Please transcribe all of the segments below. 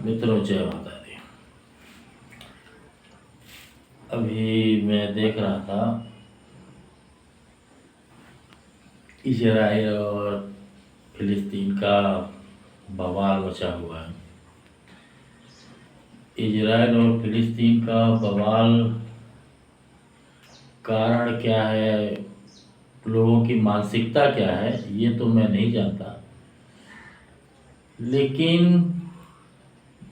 मित्रों, जय माता दी। अभी मैं देख रहा था इजराइल और फिलिस्तीन का बवाल मचा हुआ है। इजराइल और फिलिस्तीन का बवाल कारण क्या है, लोगों की मानसिकता क्या है, ये तो मैं नहीं जानता, लेकिन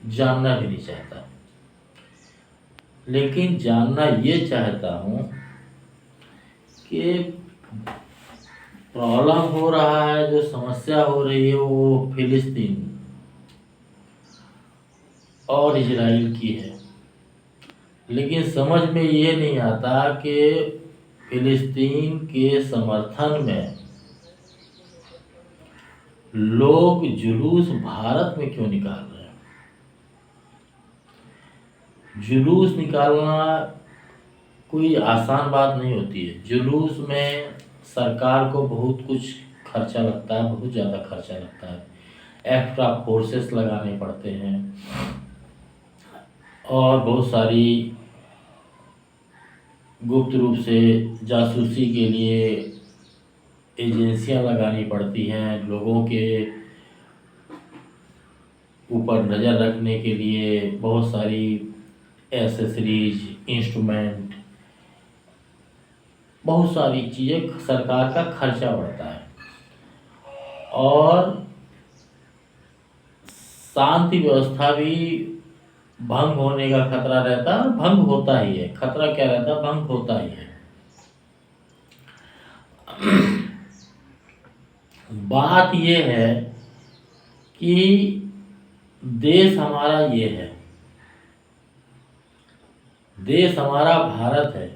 जानना भी नहीं चाहता। लेकिन जानना ये चाहता हूँ कि प्रॉब्लम हो रहा है, जो समस्या हो रही है वो फिलिस्तीन और इजराइल की है। लेकिन समझ में ये नहीं आता कि फिलिस्तीन के समर्थन में लोग जुलूस भारत में क्यों निकाल रहे हैं। जुलूस निकालना कोई आसान बात नहीं होती है। जुलूस में सरकार को बहुत कुछ खर्चा लगता है, बहुत ज़्यादा खर्चा लगता है। एक्स्ट्रा फोर्सेस लगाने पड़ते हैं और बहुत सारी गुप्त रूप से जासूसी के लिए एजेंसियां लगानी पड़ती हैं। लोगों के ऊपर नज़र रखने के लिए बहुत सारी एसेसरीज, इंस्ट्रूमेंट, बहुत सारी चीज़ें, सरकार का खर्चा बढ़ता है। और शांति व्यवस्था भी भंग होने का खतरा रहता है, और भंग होता ही है। खतरा क्या रहता है, भंग होता ही है। बात ये है कि देश हमारा ये है, देश हमारा भारत है,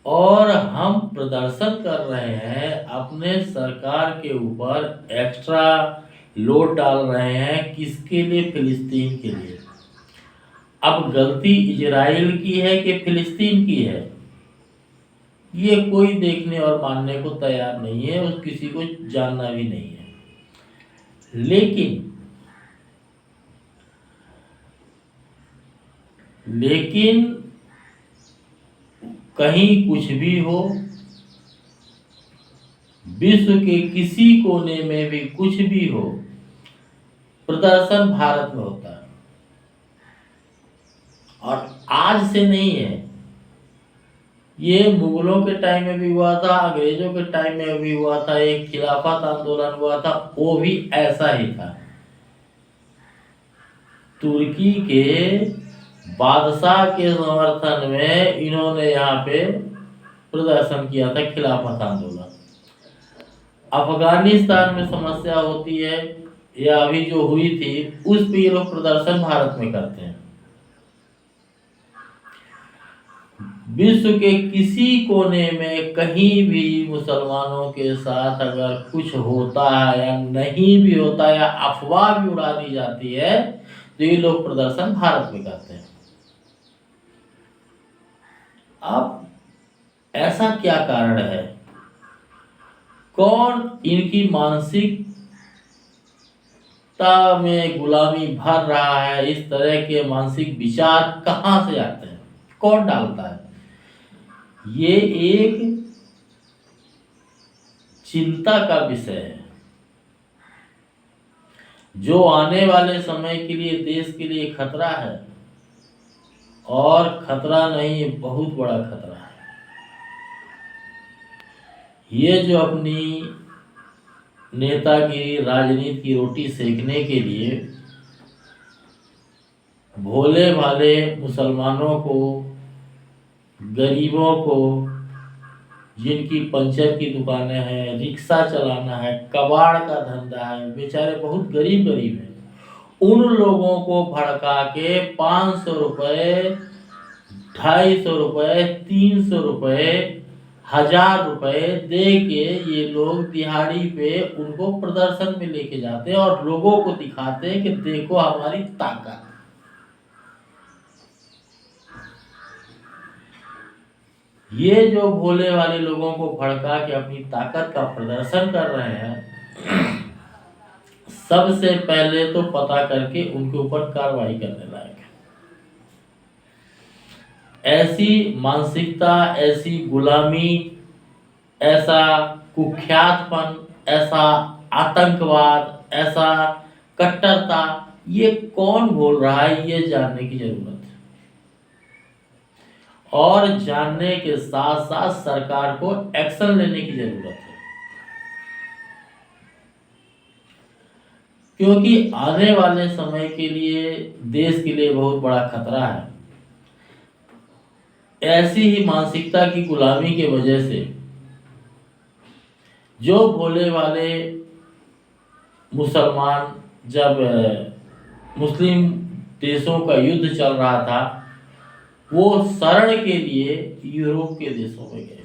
और हम प्रदर्शन कर रहे हैं, अपने सरकार के ऊपर एक्स्ट्रा लोड डाल रहे हैं। किसके लिए? फिलिस्तीन के लिए। अब गलती इजराइल की है कि फिलिस्तीन की है, ये कोई देखने और मानने को तैयार नहीं है, और किसी को जानना भी नहीं है। लेकिन कहीं कुछ भी हो, विश्व के किसी कोने में भी कुछ भी हो, प्रदर्शन भारत में होता है। और आज से नहीं है, ये मुगलों के टाइम में भी हुआ था, अंग्रेजों के टाइम में भी हुआ था। एक खिलाफत आंदोलन हुआ था, वो भी ऐसा ही था। तुर्की के बादशाह के समर्थन में इन्होंने यहाँ पे प्रदर्शन किया था, खिलाफत आंदोलन। अफगानिस्तान में समस्या होती है, या अभी जो हुई थी, उस पे ये लोग प्रदर्शन भारत में करते हैं। विश्व के किसी कोने में कहीं भी मुसलमानों के साथ अगर कुछ होता है या नहीं भी होता है, या अफवाह भी उड़ा दी जाती है, तो ये लोग प्रदर्शन भारत में करते हैं। अब ऐसा क्या कारण है? कौन इनकी मानसिकता में गुलामी भर रहा है? इस तरह के मानसिक विचार कहाँ से आते हैं, कौन डालता है? ये एक चिंता का विषय है, जो आने वाले समय के लिए देश के लिए खतरा है। और खतरा नहीं, बहुत बड़ा खतरा है। ये जो अपनी नेतागिरी, राजनीति की रोटी सेकने के लिए भोले भाले मुसलमानों को, गरीबों को, जिनकी पंचर की दुकानें हैं, रिक्शा चलाना है, कबाड़ का धंधा है, बेचारे बहुत गरीब हैं, उन लोगों को भड़का के 500 रुपये, 250 रुपये, 300 रुपये, 1000 रुपये दे के ये लोग दिहाड़ी पे उनको प्रदर्शन में लेके जाते हैं, और लोगों को दिखाते हैं कि देखो हमारी ताकत। ये जो भोले वाले लोगों को भड़का के अपनी ताकत का प्रदर्शन कर रहे हैं, सबसे पहले तो पता करके उनके ऊपर कार्रवाई करने लायक है। ऐसी मानसिकता, ऐसी गुलामी, ऐसा कुख्यातपन, ऐसा आतंकवाद, ऐसा कट्टरता, ये कौन बोल रहा है, ये जानने की जरूरत है। और जानने के साथ साथ सरकार को एक्शन लेने की जरूरत है, क्योंकि आने वाले समय के लिए देश के लिए बहुत बड़ा खतरा है। ऐसी ही मानसिकता की गुलामी की वजह से जो भोले वाले मुसलमान, जब मुस्लिम देशों का युद्ध चल रहा था, वो शरण के लिए यूरोप के देशों में गए।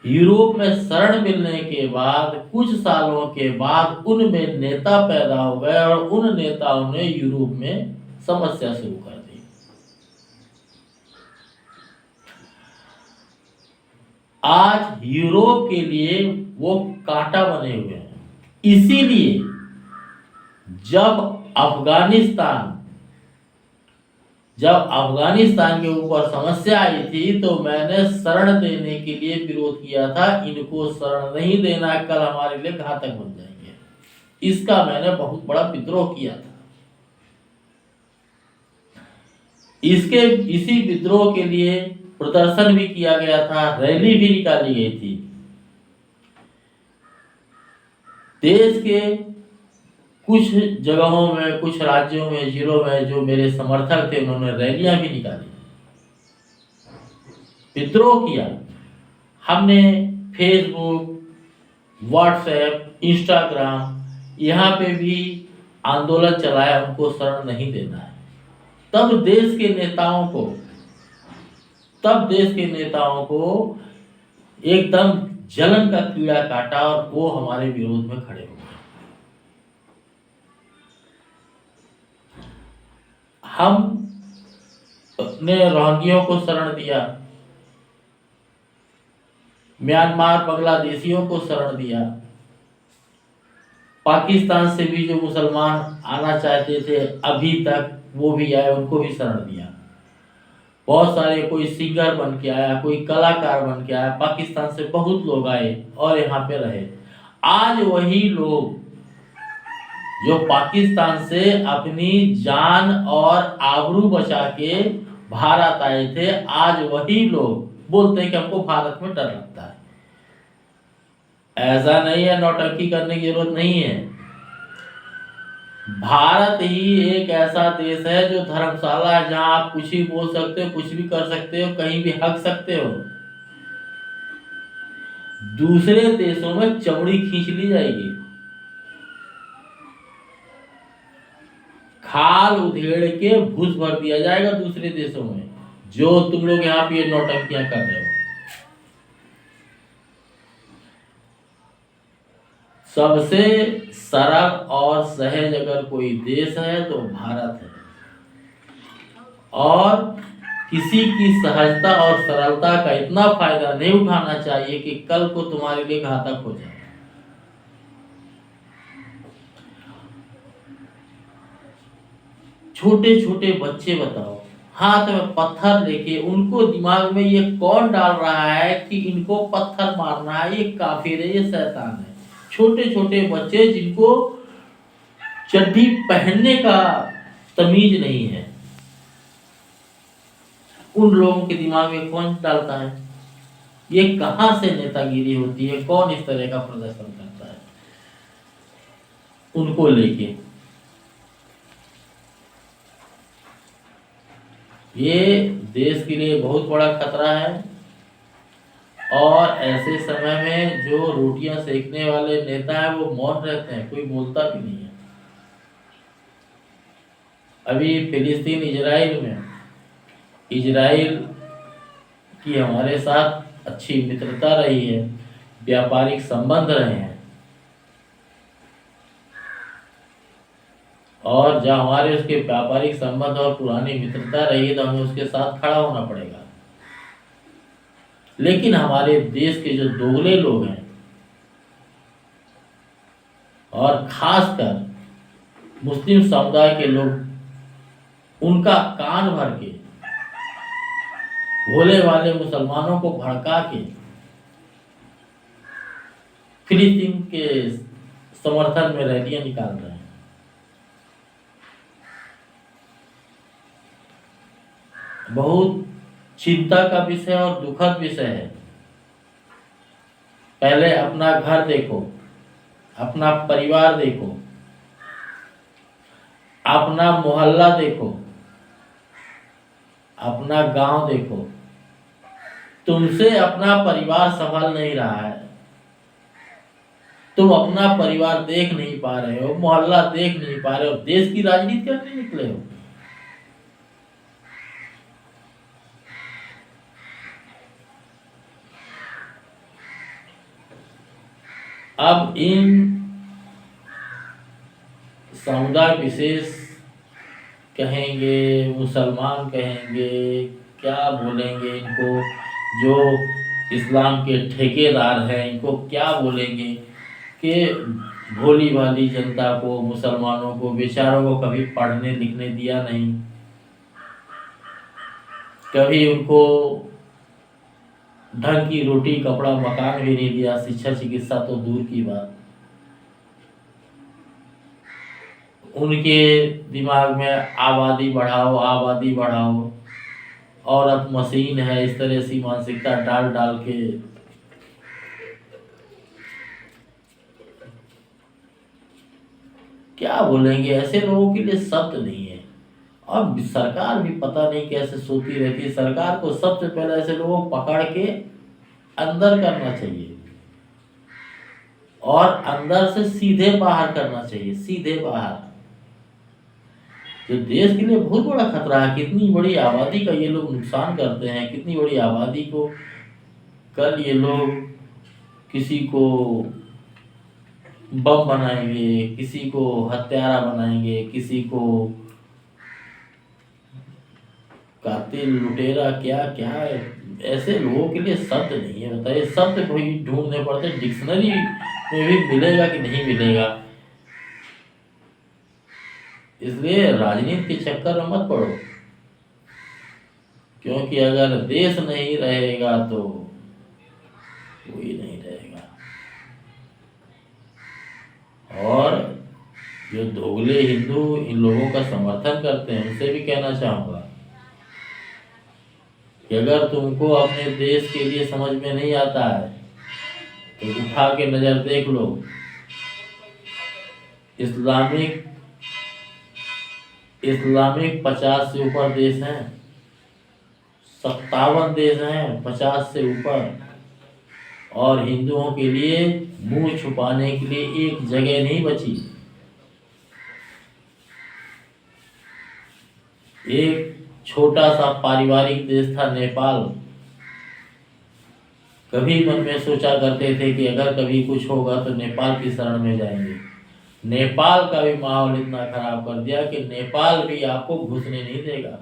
यूरोप में शरण मिलने के बाद कुछ सालों के बाद उनमें नेता पैदा हो गए और उन नेताओं ने यूरोप में समस्या शुरू कर दी। आज यूरोप के लिए वो कांटा बने हुए हैं। इसीलिए जब अफगानिस्तान के ऊपर समस्या आई थी तो मैंने शरण देने के लिए विरोध किया था। इनको शरण नहीं देना, कल हमारे लिए घातक बन जाएंगे, इसका मैंने बहुत बड़ा विद्रोह किया था। इसी विद्रोह के लिए प्रदर्शन भी किया गया था, रैली भी निकाली गई थी। देश के कुछ जगहों में, कुछ राज्यों में, जिलों में जो मेरे समर्थक थे, उन्होंने रैलियां भी निकाली, विद्रोह किया। हमने फेसबुक, व्हाट्सएप, इंस्टाग्राम, यहाँ पे भी आंदोलन चलाया, उनको शरण नहीं देना है। तब देश के नेताओं को एकदम जलन का कीड़ा काटा और वो हमारे विरोध में खड़े हो गए। हमने रोहिंग्याओं को शरण दिया, म्यांमार बांग्लादेशियों को शरण दिया, पाकिस्तान से भी जो मुसलमान आना चाहते थे अभी तक वो भी आए, उनको भी शरण दिया। बहुत सारे, कोई सिंगर बन के आया, कोई कलाकार बन के आया, पाकिस्तान से बहुत लोग आए और यहाँ पे रहे। आज वही लोग जो पाकिस्तान से अपनी जान और आबरू बचा के भारत आए थे, आज वही लोग बोलते हैं कि हमको भारत में डर लगता है। ऐसा नहीं है, नौटंकी करने की जरूरत नहीं है। भारत ही एक ऐसा देश है जो धर्मशाला है, जहां आप कुछ भी बोल सकते हो, कुछ भी कर सकते हो, कहीं भी हक सकते हो। दूसरे देशों में चमड़ी खींच ली जाएगी, खाल उधेड़ के भूस भर दिया जाएगा दूसरे देशों में, जो तुम लोग यहाँ पे नौटंकियां कर रहे हो। सबसे सरल और सहज अगर कोई देश है तो भारत है, और किसी की सहजता और सरलता का इतना फायदा नहीं उठाना चाहिए कि कल को तुम्हारे लिए घातक हो जाए। छोटे छोटे बच्चे बताओ, हाथ में पत्थर लेके, उनको दिमाग में ये कौन डाल रहा है कि इनको पत्थर मारना है, ये काफिर है, ये शैतान है। छोटे छोटे बच्चे जिनको चड्डी पहनने का तमीज नहीं है, उन लोगों के दिमाग में कौन डालता है? ये कहां से नेतागिरी होती है? कौन इस तरह का प्रदर्शन करता है उनको लेके? ये देश के लिए बहुत बड़ा खतरा है। और ऐसे समय में जो रोटियां सेकने वाले नेता हैं वो मौन रहते हैं, कोई बोलता भी नहीं है। अभी फिलिस्तीन इजराइल में, इजराइल की हमारे साथ अच्छी मित्रता रही है, व्यापारिक संबंध रहे हैं, और जब हमारे उसके व्यापारिक संबंध और पुरानी मित्रता रही है तो हमें उसके साथ खड़ा होना पड़ेगा। लेकिन हमारे देश के जो दोगले लोग हैं और खासकर मुस्लिम समुदाय के लोग उनका कान भर के भोले वाले मुसलमानों को भड़का के फिलिस्तीन के समर्थन में रैलियां निकाल रहे हैं। बहुत चिंता का विषय और दुखद विषय है। पहले अपना घर देखो, अपना परिवार देखो, अपना मोहल्ला देखो, अपना गांव देखो। तुमसे अपना परिवार संभल नहीं रहा है, तुम अपना परिवार देख नहीं पा रहे हो, मोहल्ला देख नहीं पा रहे हो, देश की राजनीति करने निकले हो। अब इन समुदाय विशेष कहेंगे, मुसलमान कहेंगे, क्या बोलेंगे इनको, जो इस्लाम के ठेकेदार हैं इनको क्या बोलेंगे कि भोली भाली जनता को, मुसलमानों को, बेचारों को कभी पढ़ने लिखने दिया नहीं, कभी उनको ढंग की रोटी कपड़ा मकान भी नहीं दिया, शिक्षा चिकित्सा तो दूर की बात। उनके दिमाग में आबादी बढ़ाओ, आबादी बढ़ाओ, औरत मशीन है, इस तरह से मानसिकता डाल डाल के क्या बोलेंगे। ऐसे लोगों के लिए शब्द नहीं है। और सरकार भी पता नहीं कैसे सोती रहती है। सरकार को सबसे पहले ऐसे लोगों को पकड़ के अंदर करना चाहिए और अंदर से सीधे बाहर करना चाहिए, सीधे बाहर। जो देश के लिए बहुत बड़ा खतरा है। कितनी बड़ी आबादी का ये लोग नुकसान करते हैं, कितनी बड़ी आबादी को कल ये लोग किसी को बम बनाएंगे, किसी को हत्यारा बनाएंगे, किसी को कातिल लुटेरा, क्या क्या है। ऐसे लोगों के लिए शब्द नहीं है। बताइए, शब्द कोई ढूंढने पड़ते, डिक्शनरी में भी मिलेगा कि नहीं मिलेगा। इसलिए राजनीति के चक्कर में मत पड़ो, क्योंकि अगर देश नहीं रहेगा तो कोई नहीं रहेगा। और जो दोगले हिंदू इन लोगों का समर्थन करते हैं उनसे भी कहना चाहूंगा कि अगर तुमको अपने देश के लिए समझ में नहीं आता है तो उठा के नजर देख लो। इस्लामिक 50 से ऊपर देश हैं, 57 देश हैं 50 से ऊपर, और हिंदुओं के लिए मुंह छुपाने के लिए एक जगह नहीं बची। एक छोटा सा पारिवारिक देश था नेपाल। कभी मन में सोचा करते थे कि अगर कभी कुछ होगा तो नेपाल की शरण में जाएंगे। नेपाल का भी माहौल इतना खराब कर दिया कि नेपाल भी आपको घुसने नहीं देगा।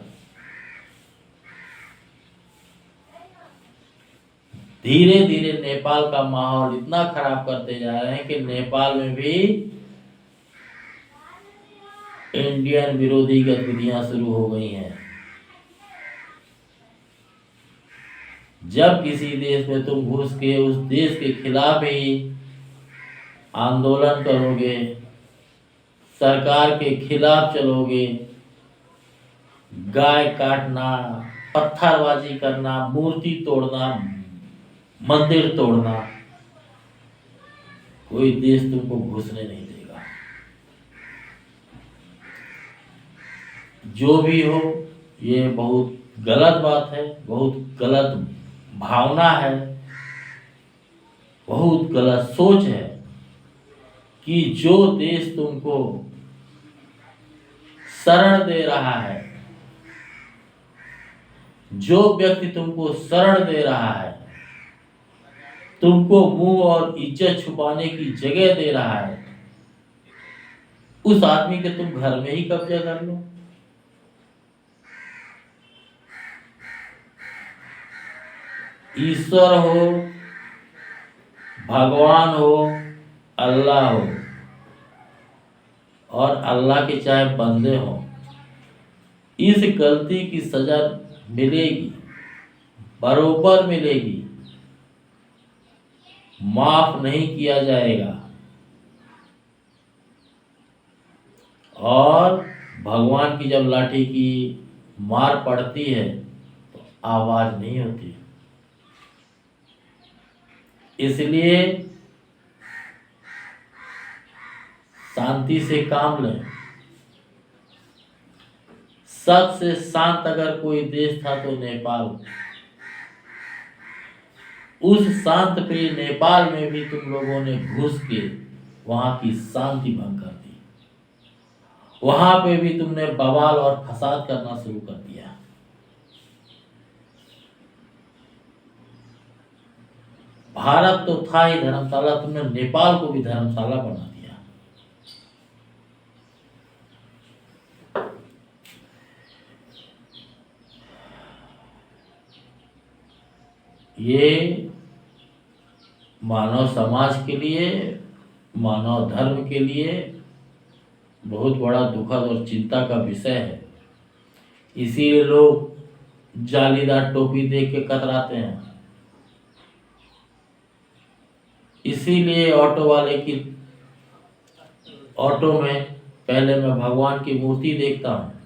धीरे धीरे नेपाल का माहौल इतना खराब करते जा रहे हैं कि नेपाल में भी इंडियन विरोधी गतिविधियां शुरू हो गई हैं। जब किसी देश में तुम घुस के उस देश के खिलाफ ही आंदोलन करोगे, सरकार के खिलाफ चलोगे, गाय काटना, पत्थरबाजी करना, मूर्ति तोड़ना, मंदिर तोड़ना, कोई देश तुमको घुसने नहीं देगा। जो भी हो, ये बहुत गलत बात है, बहुत गलत भावना है, बहुत गलत सोच है कि जो देश तुमको शरण दे रहा है, जो व्यक्ति तुमको शरण दे रहा है, तुमको मुंह और इज्जत छुपाने की जगह दे रहा है, उस आदमी के तुम घर में ही कब्जा कर लो। ईश्वर हो, भगवान हो, अल्लाह हो, और अल्लाह के चाहे बंदे हों, इस गलती की सजा मिलेगी, बरोबर मिलेगी, माफ नहीं किया जाएगा। और भगवान की जब लाठी की मार पड़ती है तो आवाज नहीं होती। इसलिए शांति से काम लें। सबसे शांत अगर कोई देश था तो नेपाल। उस शांत प्रिय नेपाल में भी तुम लोगों ने घुस के वहां की शांति भंग कर दी। वहां पे भी तुमने बवाल और फसाद करना शुरू कर दिया। भारत तो था ही धर्मशाला, तुमने नेपाल को भी धर्मशाला बना दिया। ये मानव समाज के लिए, मानव धर्म के लिए बहुत बड़ा दुखद और चिंता का विषय है। इसीलिए लोग जालीदार टोपी देख के कतराते हैं। इसीलिए ऑटो में पहले मैं भगवान की मूर्ति देखता हूँ,